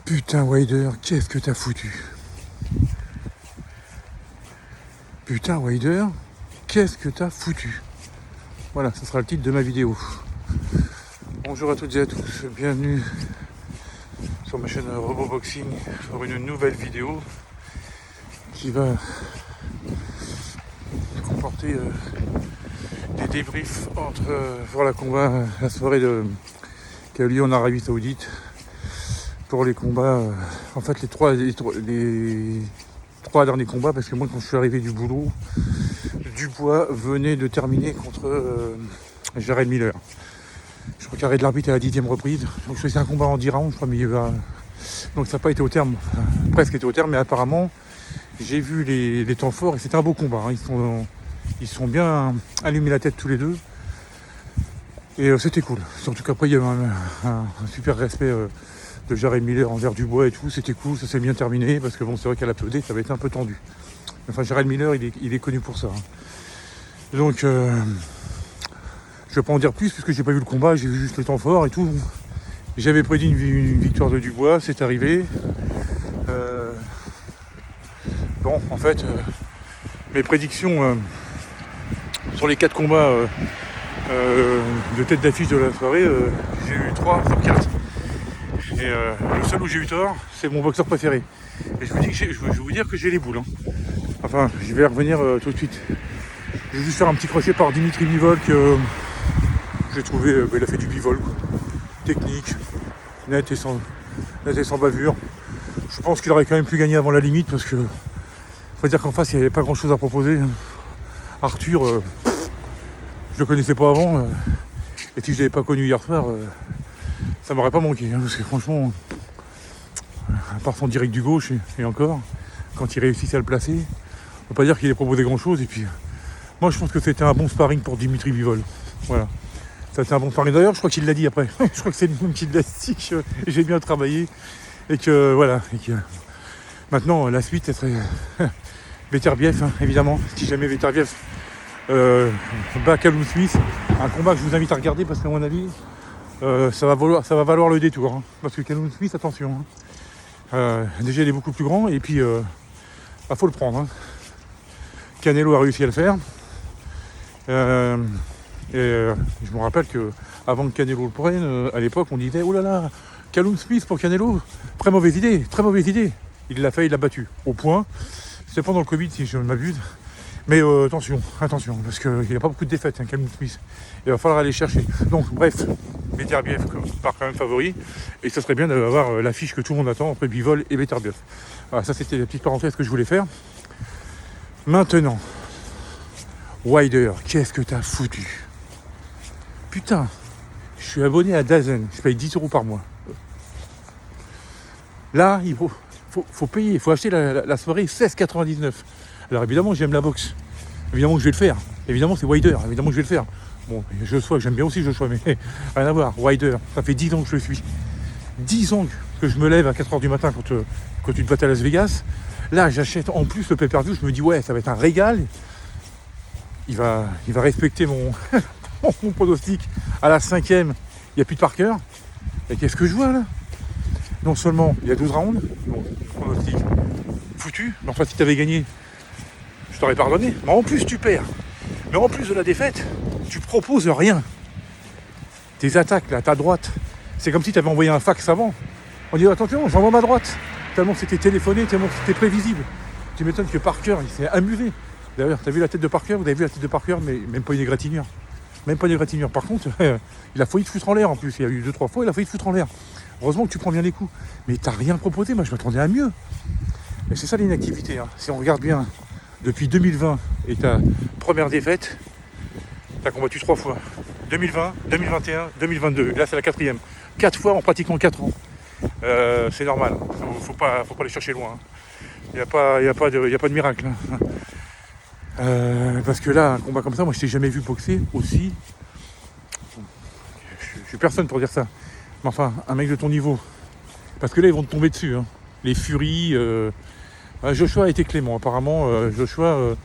Putain, Wilder, qu'est-ce que t'as foutu? Putain, Wilder, qu'est-ce que t'as foutu? Voilà, ce sera le titre de ma vidéo. Bonjour à toutes et à tous, bienvenue sur ma chaîne Roboboxing pour une nouvelle vidéo qui va comporter des débriefs entre la combat, la soirée qui a eu lieu en Arabie Saoudite pour les combats, en fait les trois derniers combats, parce que moi quand je suis arrivé du boulot, Dubois venait de terminer contre Jarrell Miller. Je crois qu'arrêt de l'arbitre à la 10e reprise. Donc je faisais un combat en 10 rounds, je crois, mais donc ça n'a pas été au terme, presque été au terme, mais apparemment j'ai vu les temps forts et c'était un beau combat. Hein. Ils sont bien allumés la tête tous les deux. Et c'était cool. Surtout qu'après il y a eu un super respect de Jarrell Miller envers Dubois et tout. C'était cool, ça s'est bien terminé parce que bon, c'est vrai qu'à la PED ça va être un peu tendu. Enfin, Jarrell Miller il est connu pour ça. Hein. Donc je vais pas en dire plus puisque j'ai pas vu le combat, j'ai vu juste les temps forts et tout. J'avais prédit une victoire de Dubois, c'est arrivé. Bon, en fait, mes prédictions sur les 4 combats de tête d'affiche de la soirée, j'ai eu 3 sur 4. Et le seul où j'ai eu tort, c'est mon boxeur préféré. Et je vais vous dire que j'ai les boules. Hein. Enfin, je vais revenir tout de suite. Je vais juste faire un petit crochet par Dimitri Bivol que j'ai trouvé, il a fait du bivol, quoi. Technique, net et sans bavure. Je pense qu'il aurait quand même pu gagner avant la limite parce que faut dire qu'en face il n'y avait pas grand chose à proposer. Arthur, je le connaissais pas avant, et si je l'avais pas connu hier soir, ça m'aurait pas manqué, hein, parce que franchement, à part son direct du gauche et encore, quand il réussissait à le placer, on peut pas dire qu'il ait proposé grand chose. Et puis moi je pense que c'était un bon sparring pour Dimitri Bivol. Voilà. Ça a été un bon sparring. D'ailleurs, je crois qu'il l'a dit après. Je crois que c'est le même qui l'a dit, que j'ai bien travaillé. Et que voilà. Et que maintenant, la suite, ce serait Beterbiev, hein, évidemment. Si jamais Beterbiev bat Callum Smith, un combat que je vous invite à regarder parce qu'à mon avis, ça va valoir le détour. Hein, parce que Callum Smith, attention. Hein, déjà, il est beaucoup plus grand. Et puis, faut le prendre. Hein. Canelo a réussi à le faire. Je me rappelle que avant que Canelo le prenne, à l'époque on disait oh là là, Callum Smith pour Canelo, très mauvaise idée. Il l'a fait, il l'a battu. Au point, c'était pendant le Covid si je ne m'abuse. Mais attention, parce qu'il n'y a pas beaucoup de défaites, hein, Callum Smith. Il va falloir aller chercher. Donc bref, Beterbiev part quand même favori. Et ce serait bien d'avoir l'affiche que tout le monde attend entre Bivol et Beterbiev. Voilà, ça c'était la petite parenthèse que je voulais faire. Maintenant, Wilder, qu'est-ce que t'as foutu? Putain, je suis abonné à DAZN, je paye 10 € par mois. Là, il faut payer, il faut acheter la soirée 16,99. Alors évidemment, j'aime la boxe. Évidemment que je vais le faire. Évidemment, c'est Wilder, évidemment que je vais le faire. Bon, Joshua, j'aime bien aussi Joshua, mais rien à voir. Wilder, ça fait 10 ans que je le suis. 10 ans que je me lève à 4h du matin quand tu te battes à Las Vegas. Là, j'achète en plus le pay-per-view, je me dis, ouais, ça va être un régal. Il va respecter mon pronostic. À la 5e, il n'y a plus de Parker. Et qu'est-ce que je vois là? Non seulement il y a 12 rounds, bon, pronostic foutu, mais enfin si tu avais gagné, je t'aurais pardonné. Mais en plus tu perds. Mais en plus de la défaite, tu proposes rien. Tes attaques là, ta droite, c'est comme si tu avais envoyé un fax avant. On dit attention, j'envoie ma droite. Tellement c'était téléphoné, tellement c'était prévisible. Tu m'étonnes que Parker, il s'est amusé. D'ailleurs, t'as vu la tête de Parker? Vous avez vu la tête de Parker, mais même pas une égratignure. Par contre, il a failli te foutre en l'air en plus. Il y a eu 2-3 fois, il a failli te foutre en l'air. Heureusement que tu prends bien les coups. Mais t'as rien proposé, moi je m'attendais à mieux. Et c'est ça l'inactivité. Hein. Si on regarde bien, depuis 2020 et ta première défaite, t'as combattu 3 fois. 2020, 2021, 2022. Là c'est la 4e. 4 fois en pratiquement 4 ans. C'est normal. Faut pas aller chercher loin. Il n'y a pas de miracle. Hein. Parce que là, un combat comme ça, moi je t'ai jamais vu boxer aussi. Je suis personne pour dire ça. Mais enfin, un mec de ton niveau. Parce que là, ils vont te tomber dessus. Hein. Les furies. Joshua a été clément. Apparemment, Joshua,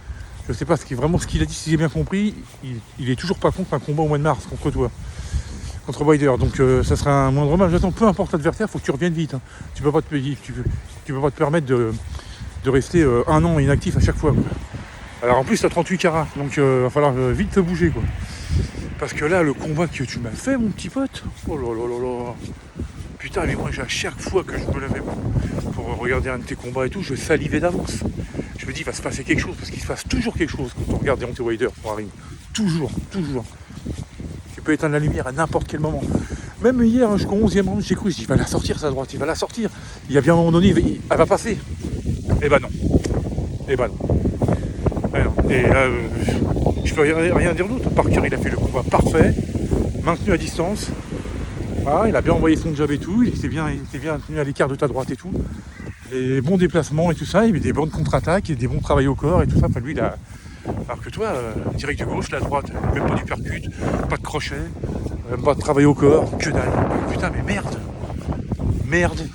je sais pas ce qu'il a dit, si j'ai bien compris, il est toujours pas contre un combat au mois de mars contre toi. contre Wilder. Donc ça sera un moindre match. J'attends, peu importe l'adversaire, il faut que tu reviennes vite. Hein. Tu peux pas te payer, tu peux pas te permettre de rester un an inactif à chaque fois. Quoi. Alors en plus t'as 38 carats, donc va falloir vite te bouger quoi. Parce que là le combat que tu m'as fait mon petit pote, oh là là là là. Putain mais moi à chaque fois que je me levais pour regarder un de tes combats et tout, je salivais d'avance. Je me dis il va se passer quelque chose, parce qu'il se passe toujours quelque chose quand on regarde Deontay Wilder pour un ring. Toujours. Tu peux éteindre la lumière à n'importe quel moment. Même hier, hein, jusqu'au 11e round, j'ai cru, je dis il va la sortir sa droite, il va la sortir. Il y a bien un moment donné, elle va passer. Eh ben non. Et je peux rien dire d'autre. Parker, il a fait le combat parfait, maintenu à distance. Voilà, il a bien envoyé son job et tout. Il était bien tenu à l'écart de ta droite et tout. Les bons déplacements et tout ça. Il y avait des bonnes contre-attaques et des bons travail au corps et tout ça. Enfin, lui, il a... Alors que toi, direct de gauche, la droite, même pas du percute, pas de crochet, même pas de travail au corps, que dalle. Putain, mais merde.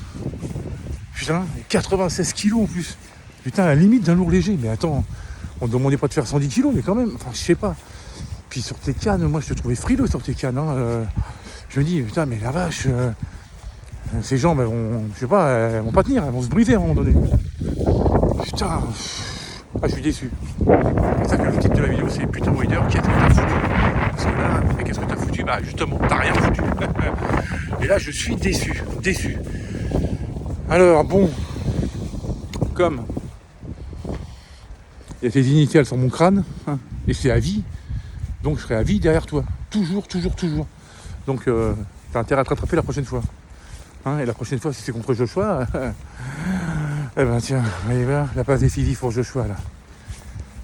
Putain, 96 kilos en plus. Putain, à la limite d'un lourd léger. Mais attends, on ne demandait pas de faire 110 kilos, mais quand même, enfin, je sais pas. Puis sur tes cannes, moi, je te trouvais frileux sur tes cannes. Hein. Je me dis, putain, mais la vache, ces jambes, je sais pas, elles vont pas tenir, elles vont se briser à un moment donné. Putain, je suis déçu. C'est ça que le titre de la vidéo, c'est putain Wilder, qu'est-ce que t'as foutu? Parce que là, mais qu'est-ce que t'as foutu? Bah justement, t'as rien foutu. Et là, je suis déçu. Alors, bon, comme il y a tes initiales sur mon crâne, hein, et c'est à vie, donc je serai à vie derrière toi. Toujours. Donc, t'as intérêt à te rattraper la prochaine fois. Hein, et la prochaine fois, si c'est contre Joshua, eh ben tiens, la passe décisive pour Joshua, là.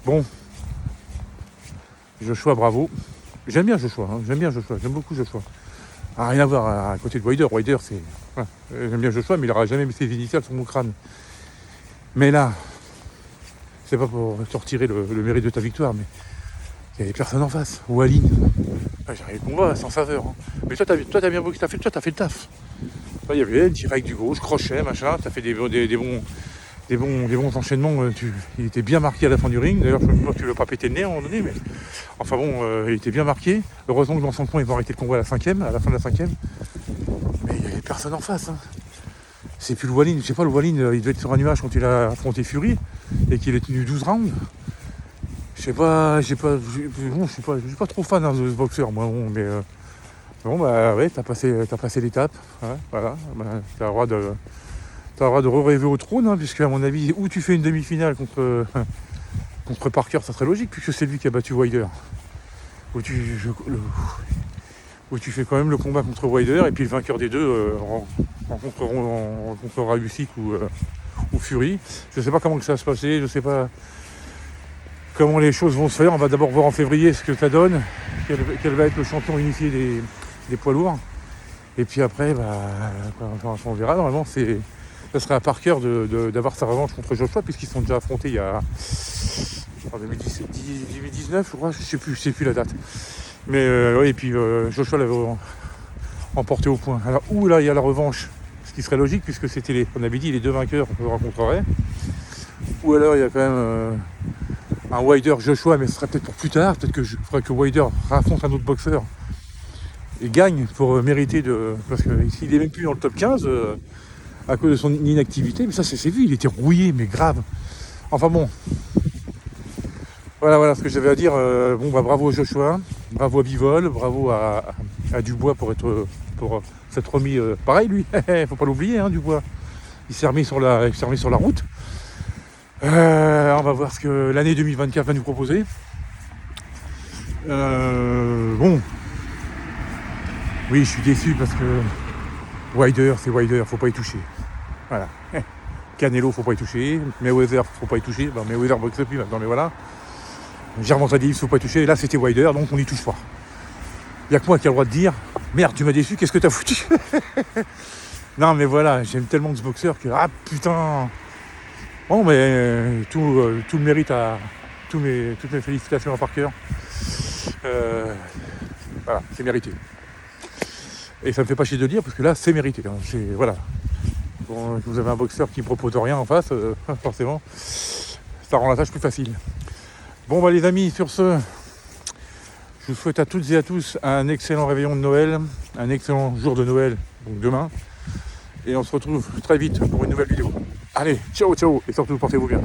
Bon, Joshua, bravo. J'aime bien Joshua, j'aime beaucoup Joshua. Ah, rien à voir à côté de Wilder. Wilder, c'est... Voilà. J'aime bien Joshua, mais il n'aura jamais mis ses initiales sur mon crâne. Mais là, c'est pas pour te retirer le mérite de ta victoire, mais il y avait personne en face. Ou Aline. J'arrive le combat sans saveur. Hein. Mais toi, t'as bien boxé, t'as fait le taf. Là, il y avait direct du gauche, crochet, machin, t'as fait des bons enchaînements. Il était bien marqué à la fin du ring. D'ailleurs, je me demande si tu l'as pas pété le nez à un moment donné, mais enfin bon, il était bien marqué. Heureusement que dans son coin, ils vont arrêter le combat à la fin de la 5e. Mais il n'y avait personne en face. Hein. C'est plus le Wallin. Je sais pas, le Wallin, il devait être sur un nuage quand il a affronté Fury et qu'il est tenu 12 rounds. Je suis pas trop fan de ce boxeur, moi, bon, mais bon, bah ouais, t'as passé l'étape, ouais, voilà, bah, t'as le droit de rêver au trône, hein, puisque à mon avis, où tu fais une demi-finale contre Parker, ça serait logique, puisque c'est lui qui a battu Wilder. Où tu fais quand même le combat contre Wilder, et puis le vainqueur des deux rencontrera Usyk ou Fury. Je sais pas comment que ça va se passer, je sais pas comment les choses vont se faire. On va d'abord voir en février ce que ça donne, quel va être le champion unifié des poids lourds. Et puis après, on verra. Normalement, ça serait à Parker d'avoir sa revanche contre Joshua, puisqu'ils sont déjà affrontés il y a en 2019, je crois, je sais plus la date. Mais oui, et puis Joshua l'avait emporté au point. Alors où là il y a la revanche, ce qui serait logique, puisque c'était on avait dit les deux vainqueurs qu'on rencontrerait. Ou alors il y a quand même un Wilder Joshua, mais ce serait peut-être pour plus tard. Peut-être qu'il faudrait que Wilder affronte un autre boxeur et gagne pour mériter parce qu'il n'est même plus dans le top 15 à cause de son inactivité. Mais ça, c'est vu, il était rouillé, mais grave. Enfin bon. Voilà ce que j'avais à dire. Bravo à Joshua, bravo à Bivol, bravo à Dubois pour s'être remis. Pareil, lui, faut pas l'oublier, hein, Dubois. Il s'est remis sur la route. On va voir ce que l'année 2024 va nous proposer. Bon. Oui, je suis déçu parce que Wilder, c'est Wilder, faut pas y toucher. Voilà. Canelo, faut pas y toucher. Mayweather, faut pas y toucher. Bon, Mayweather boxe plus maintenant, mais voilà. Gervonta Davis, faut pas y toucher. Et là, c'était Wilder, donc on y touche pas. Il n'y a que moi qui a le droit de dire merde, tu m'as déçu, qu'est-ce que t'as foutu? Non, mais voilà, j'aime tellement ce boxeur que putain. Bon, mais tout le mérite à toutes mes félicitations à Parker. Voilà, c'est mérité. Et ça me fait pas chier de le dire, parce que là, c'est mérité. Hein. Voilà. Bon, vous avez un boxeur qui ne propose rien en face, forcément, ça rend la tâche plus facile. Bon, les amis, sur ce, Je vous souhaite à toutes et à tous un excellent réveillon de Noël, un excellent jour de Noël, donc demain. Et on se retrouve très vite pour une nouvelle vidéo. Allez, ciao, ciao, et surtout portez-vous bien.